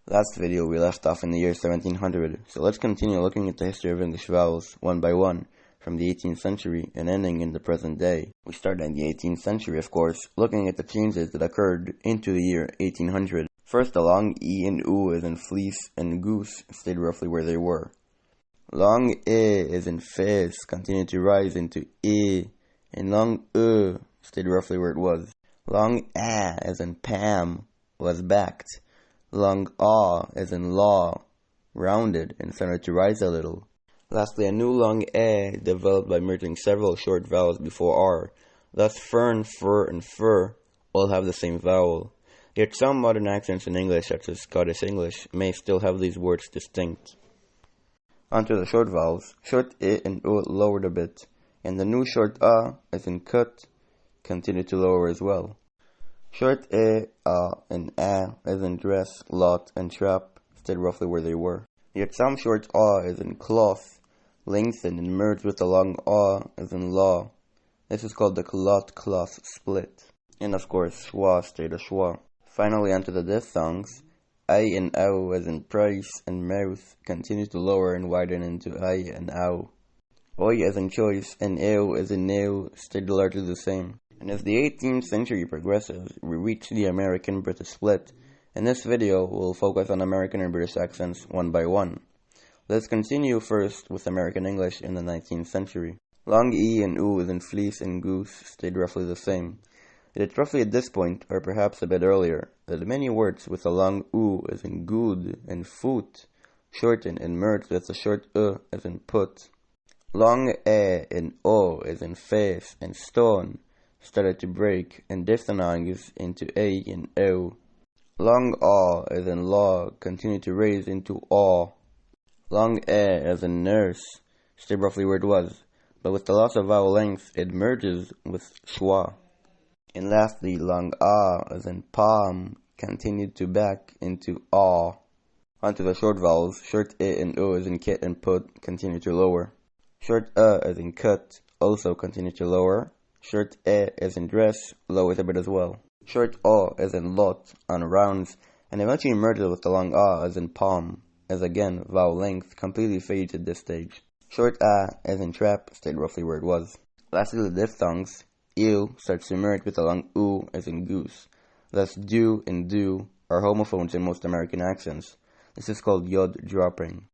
Last video we left off in the year 1700, so let's continue looking at the history of English vowels, one by one, from the 18th century and ending in the present day. We start in the 18th century, of course, looking at the changes that occurred into the year 1800. First, the long E and U as in fleece and goose stayed roughly where they were. Long E as in face continued to rise into E, and long U stayed roughly where it was. Long A as in Pam was backed. Long A as in law, rounded and started to rise a little. Lastly, a new long A developed by merging several short vowels before R. Thus fern, fur, and fur all have the same vowel. Yet some modern accents in English, such as Scottish English, may still have these words distinct. Onto the short vowels. Short I and U lowered a bit, and the new short A, as in cut, continued to lower as well. Short A and A, as in dress, lot, and trap, stayed roughly where they were. Yet some short A, as in cloth, lengthened and merged with the long A, as in law. This is called the cloth split. And of course, schwa stayed a schwa. Finally, onto the diphthongs. I and ow, as in price and mouth, continued to lower and widen into I and ow. Oi, as in choice, and ew, as in new, stayed largely the same. And as the 18th century progresses, we reach the American-British split. In this video, we'll focus on American and British accents one by one. Let's continue first with American English in the 19th century. Long E and U as in fleece and goose stayed roughly the same. It is roughly at this point, or perhaps a bit earlier, that many words with a long U as in good and foot shorten and merge with a short as in put. Long E and O as in face and stone started to break and diphthongize into A and O. Long A as in law continued to raise into aw. Long E as in nurse stayed roughly where it was, but with the loss of vowel length it merges with schwa. And lastly, long A as in palm continued to back into aw. Onto the short vowels. Short I and O as in kit and put continued to lower. Short as in cut also continued to lower. Short E as in dress lowers a bit as well. Short O as in lot on rounds, and eventually merges with the long A as in palm, as again vowel length completely fades at this stage. Short A as in trap stayed roughly where it was. Lastly, the diphthongs. Ew starts to merge with the long U as in goose. Thus do and do are homophones in most American accents. This is called yod dropping.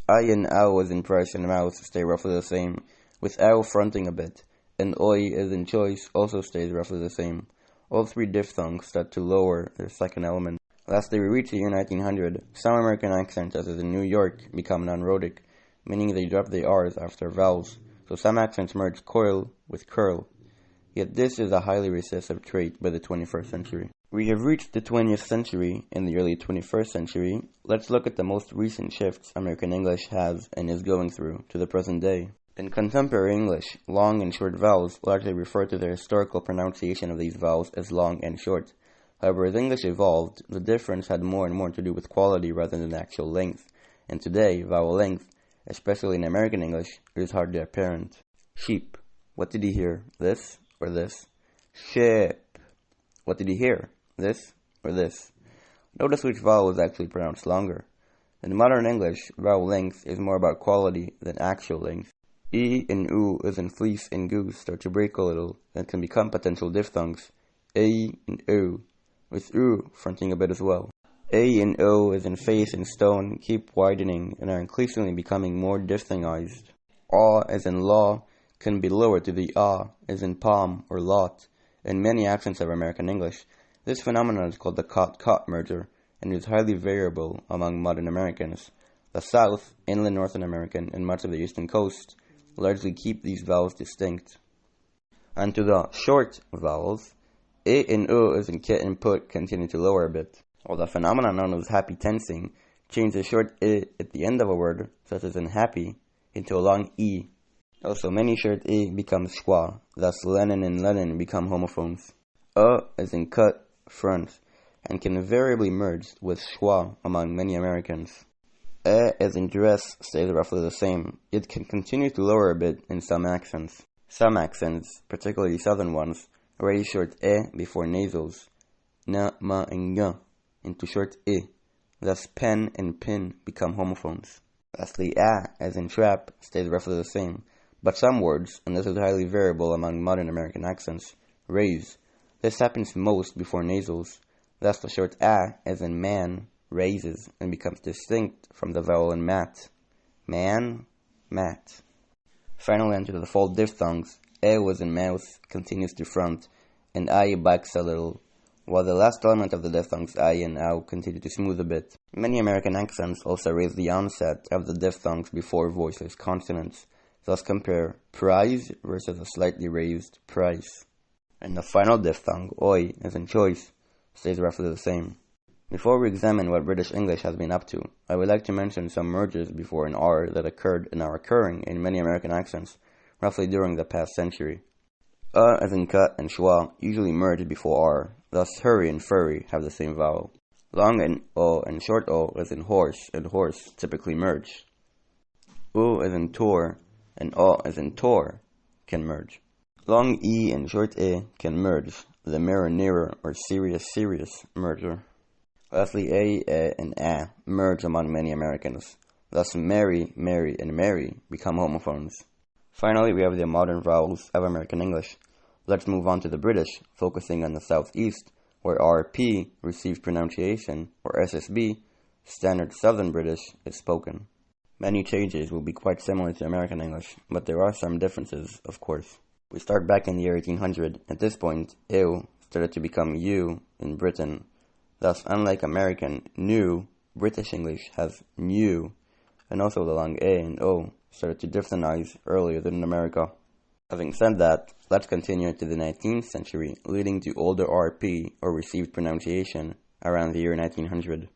I and ow as in price and mouth stay roughly the same, with ow fronting a bit, and oi as in choice also stays roughly the same. All three diphthongs start to lower their second element. Lastly, we reach the year 1900. Some American accents, as in New York, become non-rhotic, meaning they drop the R's after vowels, so some accents merge coil with curl. Yet this is a highly recessive trait by the 21st century. We have reached the 20th century and the early 21st century. Let's look at the most recent shifts American English has and is going through to the present day. In contemporary English, long and short vowels largely refer to the historical pronunciation of these vowels as long and short. However, as English evolved, the difference had more and more to do with quality rather than actual length. And today, vowel length, especially in American English, is hardly apparent. Sheep. What did he hear? This or this? Ship. What did he hear? This or this? Notice which vowel is actually pronounced longer. In modern English, vowel length is more about quality than actual length. E and U as in fleece and goose start to break a little and can become potential diphthongs. A and O, with U fronting a bit as well. A and O as in face and stone keep widening and are increasingly becoming more diphthongized. A as in law can be lowered to the A as in palm or lot in many accents of American English. This phenomenon is called the cot-cot merger and is highly variable among modern Americans. The South, inland Northern American, and much of the eastern coast largely keep these vowels distinct. And to the short vowels, I and U as in kit and put continue to lower a bit, while the phenomenon known as happy tensing changes the short I at the end of a word, such as in happy, into a long E. Also, many short I become schwa, thus Lenin and Lenin become homophones. As in cut, front, and can variably merge with schwa among many Americans. As in dress stays roughly the same. It can continue to lower a bit in some accents. Some accents, particularly southern ones, raise short before nasals, na, ma, and ga, into short Thus pen and pin become homophones. Lastly, a, as in trap, stays roughly the same, but some words, and this is highly variable among modern American accents, raise. This happens most before nasals. Thus the short a, as in man, raises and becomes distinct from the vowel in mat. Man, mat. Finally, enter the full diphthongs. E was in mouth, continues to front, and I backs a little, while the last element of the diphthongs I and ow continue to smooth a bit. Many American accents also raise the onset of the diphthongs before voiceless consonants. Thus compare prize versus a slightly raised price. And the final diphthong, oi, as in choice, stays roughly the same. Before we examine what British English has been up to, I would like to mention some mergers before an R that occurred and are occurring in many American accents, roughly during the past century. As in cut and schwa usually merge before R, thus hurry and furry have the same vowel. Long and O and short O as in horse and horse typically merge. U as in tour and O as in tour can merge. Long E and short E can merge, the mirror nearer or serious merger. Lastly, A and A merge among many Americans. Thus Mary, and Mary become homophones. Finally, we have the modern vowels of American English. Let's move on to the British, focusing on the southeast, where RP, received pronunciation, or SSB, standard Southern British, is spoken. Many changes will be quite similar to American English, but there are some differences, of course. We start back in the year 1800. At this point, ew started to become you in Britain. Thus, unlike American new, British English has new, and also the long A and O started to diphthongize earlier than in America. Having said that, let's continue into the 19th century, leading to older RP, or received pronunciation, around the year 1900.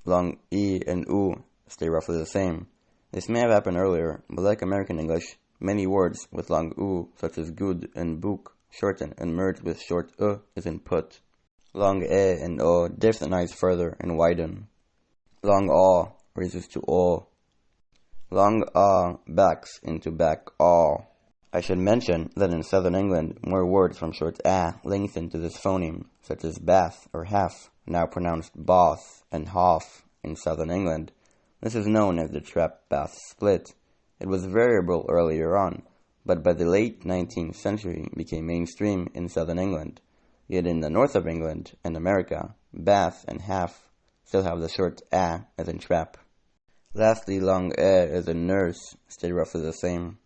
Long E and U stay roughly the same. This may have happened earlier, but like American English, many words with long U, such as good and book, shorten and merge with short as in put. Long E and O diphthongize further and widen. Long A raises to O. Long A backs into back A. I should mention that in southern England, more words from short A lengthen to this phoneme, such as bath or half, now pronounced bath and half in southern England. This is known as the trap-bath split. It was variable earlier on, but by the late 19th century became mainstream in southern England. Yet in the north of England and America, bath and half still have the short A as in trap. Lastly, long E as in nurse stay roughly the same.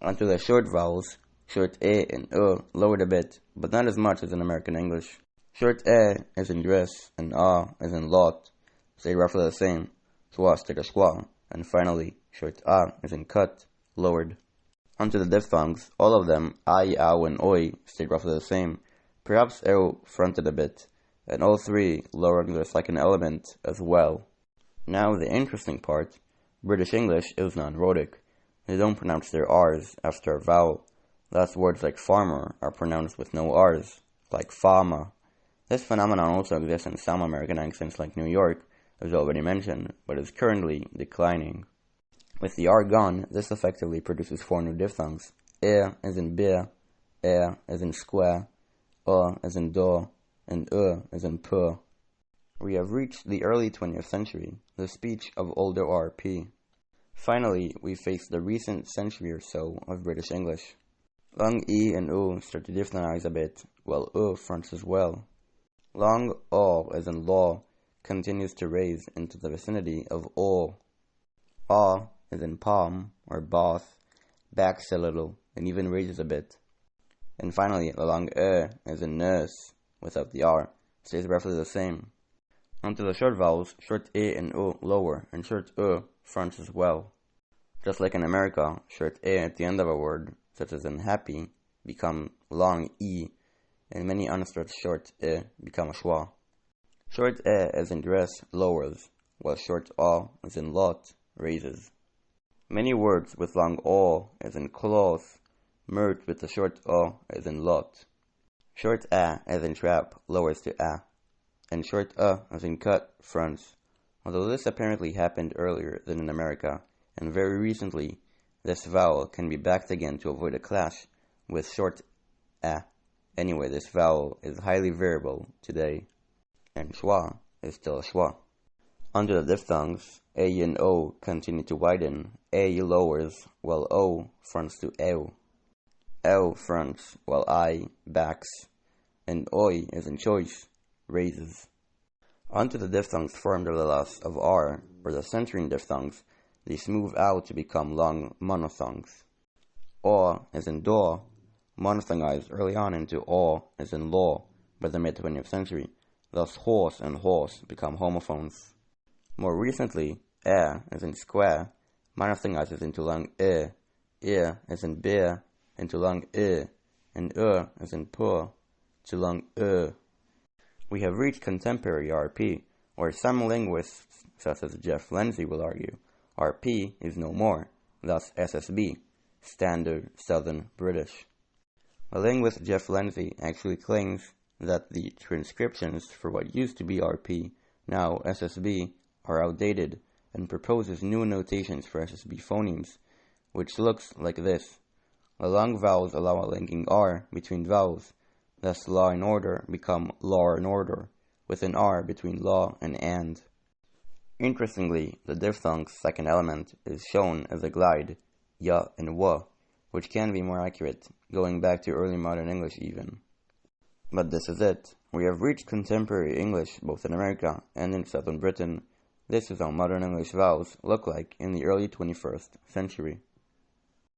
Onto the short vowels, short A and lowered a bit, but not as much as in American English. Short E as in dress and A as in lot stay roughly the same. Schwa stay to schwa, and finally, short A as in cut, lowered. Onto the diphthongs, all of them, I, ow, and oi, stayed roughly the same. Perhaps ew fronted a bit, and all three lowering their second element as well. Now the interesting part, British English is non-rhotic. They don't pronounce their R's after a vowel. Thus words like farmer are pronounced with no R's, like fama. This phenomenon also exists in some American accents like New York, as already mentioned, but is currently declining. With the R gone, this effectively produces four new diphthongs. E as in be, E as in square, O as in do, and as in p. We have reached the early 20th century, the speech of older RP. Finally, we face the recent century or so of British English. Long E and U start to diphthongize a bit, while U fronts as well. Long O as in law continues to raise into the vicinity of O. A as in palm or bath backs a little and even raises a bit. And finally, the long as in nurse without the R stays roughly the same. Onto the short vowels, short A and U lower and short fronts as well. Just like in America, short A at the end of a word, such as in happy, become long E, and many unstressed short E become a schwa. Short E as in dress lowers, while short A as in lot raises. Many words with long O as in cloth merge with the short O as in lot. Short A as in trap lowers to A, and short as in cut fronts. Although this apparently happened earlier than in America, and very recently, this vowel can be backed again to avoid a clash with short A. Anyway, this vowel is highly variable today, and schwa is still a schwa. Under the diphthongs, A and O continue to widen. A lowers, while O fronts to EO. L fronts, while I backs, and OI, as in choice, raises. Onto the diphthongs formed of the loss of R, or the centering diphthongs, these move out to become long monophthongs. O, as in door, monophthongized early on into O, as in law, by the mid-20th century. Thus horse and horse become homophones. More recently, as in square, monophthongizes into long ear as in beer, into long and as in poor, to long We have reached contemporary RP, where some linguists, such as Jeff Lindsay, will argue RP is no more, thus SSB, Standard Southern British. The linguist Jeff Lindsay actually claims that the transcriptions for what used to be RP, now SSB, are outdated, and proposes new notations for SSB phonemes, which looks like this. The long vowels allow a linking R between vowels, thus law and order become law and order, with an R between law and. Interestingly, the diphthong's second element is shown as a glide, ya and wa, which can be more accurate, going back to early modern English even. But this is it. We have reached contemporary English both in America and in southern Britain. This is how modern English vowels look like in the early 21st century.